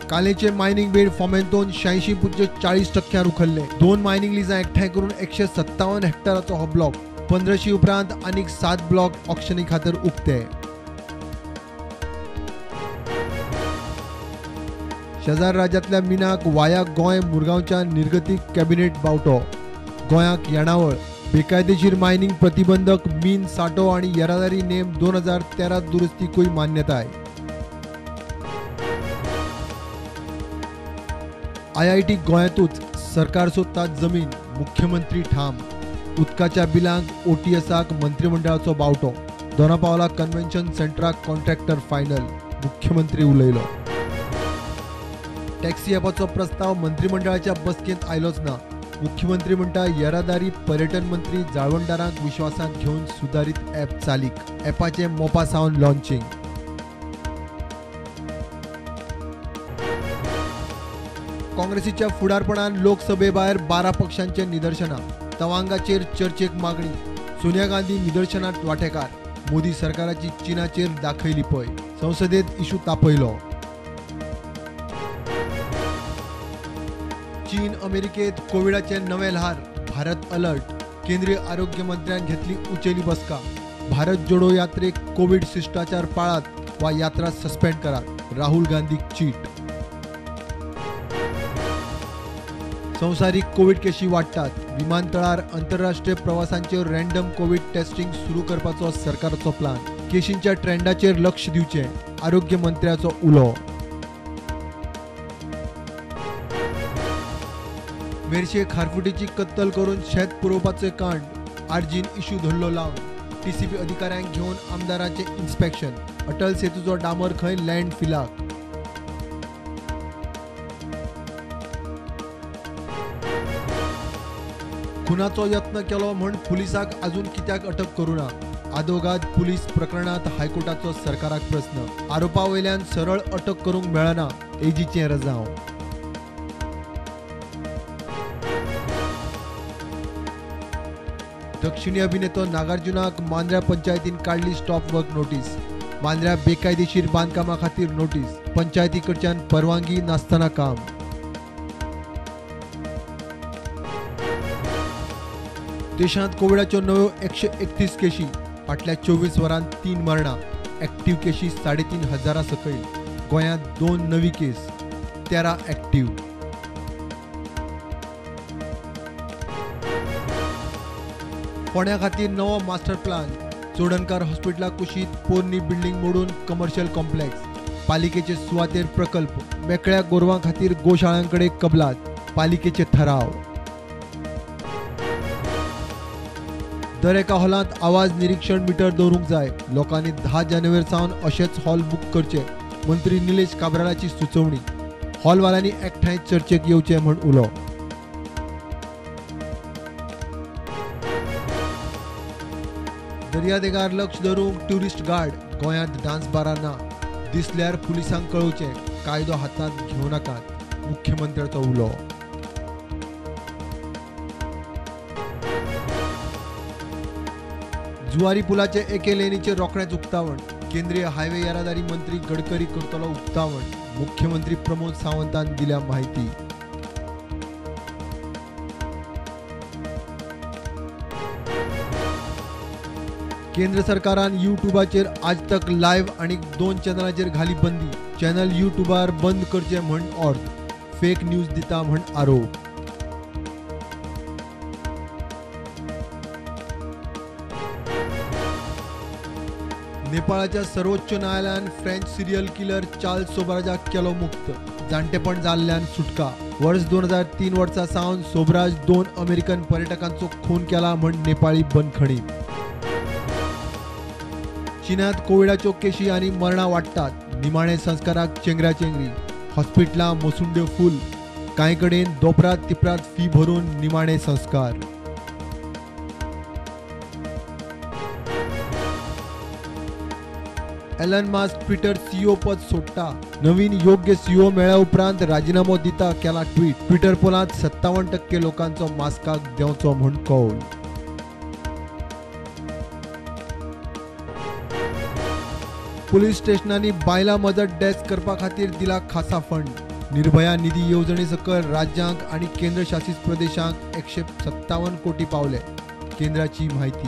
कालेचे mining bed फॉर्मेंतोन 86.40% उखलले. 2 mining लिजां एकठांय करून 157 हेक्टराचो हो ब्लॉक. 1500 उपरांत आनीक 7 ब्लॉक ऑक्शनी खातीर उक्ते. शेजार राज्यांतल्या मिनाक वाया गोंय मुरगांवच्या निर्गतीक कॅबिनेट बावटो. गोंयाक येणावळ. बेकायदेशीर मायनिंग प्रतिबंधक मीन सांठो आनी येरादारी नेम 2013 दुरुस्तीकूय मान्यताय. IIT गोंयांतूच सरकार सोदतात जमीन. मुख्यमंत्री ठाम. उदकाच्या बिलांक OTSाक मंत्रिमंडळाचो बावटो. दोनापावला कन्व्हेन्शन सेंटराक कॉन्ट्रॅक्टर फायनल. मुख्यमंत्री उलयलो. टॅक्सी ॲपाचो प्रस्ताव मंत्रिमंडळाच्या बसकेंत आयलोच ना. मुख्यमंत्री म्हणटा येरादारी पर्यटन मंत्री जाळवणदारांक विश्वासांत घेवन सुदारीत ॲप चालीक. ॲपाचें मोपा सावन लॉन्चिंग. काँग्रेसीच्या फुडारपणान लोकसभे भायर 12 पक्षांचे निदर्शनां. तवांगाचेर चर्चेक मागणी. सोनिया गांधी निदर्शनांत वांटेकार. मोदी सरकाराची चीनाचेर दाखयली पळय. संसदेत इशू तापयलो. चीन अमेरिकेत कोविडाचे नवे ल्हार. भारत अलर्ट. केंद्रीय आरोग्य मंत्र्यान घेतली उंचेली बसका. भारत जोडो यात्रेक कोविड शिष्टाचार पाळात वा यात्रा सस्पेंड करात. राहुल गांधीक चीट. संवसारीक कोविड केशी वाडटात. विमानतळार आंतरराष्ट्रीय प्रवासांचेर रँडम कोविड टेस्टिंग सुरू करपाचो सरकाराचो प्लान. केशींच्या ट्रेंडाचेर लक्ष दिवचें. आरोग्य मंत्र्याचो उलो. मेरशे खारफुटीची कत्तल करून शेत पुरवपाचे कांड. आर्जीन इशू धरलो लावन. TCP अधिकाऱ्यांक घेवन आमदारांचे इन्स्पेक्शन. अटल सेतूचो डामर खंय लँड फिलाक. खुनाचो यत्न केलो म्हूण पुलिसाक अजून कित्याक अटक करूना. आदोगाद पुलीस प्रकरणात हायकोर्टाचो सरकाराक प्रस्न. आरोपा वयल्यान सरळ अटक करूंक मेळना. एजीचें रजाव. दक्षिणी अभिनेतो नागार्जुनाक मांद्र्या पंचायतीन काढली स्टॉप वर्क नोटीस. मांद्र्या बेकायदेशीर बांदकामा खातीर नोटीस. पंचायती कडच्यान परवानगी नासतना काम. देशांत कोविडाच्यो नव्यो 131 केशी. फाटल्या 24 वरांत 3 मरणां. एक्टिव्ह केशी 3500 सकयल. गोंयांत 2 नवी केस. 13 एक्टिव्ह. फोंड्यां खातीर नवो मास्टर प्लान. चोडणकार हॉस्पिटलाक कुशीत पोरनी बिल्डींग मोडून कमर्शियल कॉम्प्लेक्स. पालिकेचे सुवातेर प्रकल्प. मेकळ्या गोरवां खातीर गोशाळांकडे कबलात. पालिकेचे ठराव. दर एका हॉलांत आवाज निरीक्षण मिटर दवरूंक जाय. लोकांनी 10 जानेवारी सावन अशेच हॉल बूक करचे. मंत्री निलेश काब्रालाची सुचोवणी. हॉलवाल्यांनी एकठांय चर्चेक येवचे म्हूण उलो. दर्यादेगार लक्ष धरूंक ट्युरिस्ट गार्ड. गोंयांत डान्स बारां ना. दिसल्यार पुलिसांक कळोवचें. कायदो हातांत घेवं नाकात. मुख्यमंत्र्याचो उलो. जुवारी पुलाचे एके लेनीचे रोखडेच उक्तावण. केंद्रीय हायवे येरादारी मंत्री गडकरी करतलो उक्तावण. मुख्यमंत्री प्रमोद सावंतान दिल्या माहिती. केंद्र सरकारान युट्यूबाचेर आज तक लायव्ह आणि 2 चॅनलांचेर घाली बंदी. चॅनल युट्यूबार बंद करचे म्हण ऑर्डर. फेक न्यूज दिता म्हण आरोप. नेपाळाच्या सर्वोच्च न्यायालयान फ्रेंच सिरियल किलर चार्ल्स सोब्राजाक केलो मुक्त. जाणटेपण जाल्ल्यान सुटका. वर्स 2003 वर्सा सावन सोब्राज 2 अमेरिकन पर्यटकांचो खून केला म्हण नेपाळी बंदखणीत. चीनात कोविडाच्यो केशी आनी मरणां वाडटात. निमाणे संस्काराक चेंगराचेंगरी. हॉस्पिटलां मोसुंड्यो फूल. कांय कडेन दोपरात तिपरात फी भरून निमाणे संस्कार. एलन मास्क ट्विटर CEO पद सोडटा. नवीन योग्य CEO मेळ्ळ्या उपरांत राजीनामो दिता केला ट्वीट. ट्विटर पोलांत 57% लोकांचो मास्काक देंवचो म्हूण कौल. पुलीस स्टेशनांनी बायलां मदत डेस्क करपा खातीर दिला खासा फंड. निर्भया निधी योजनेसकट राज्यांक आणि केंद्रशासित प्रदेशांक 157 कोटी पावले. केंद्राची माहिती.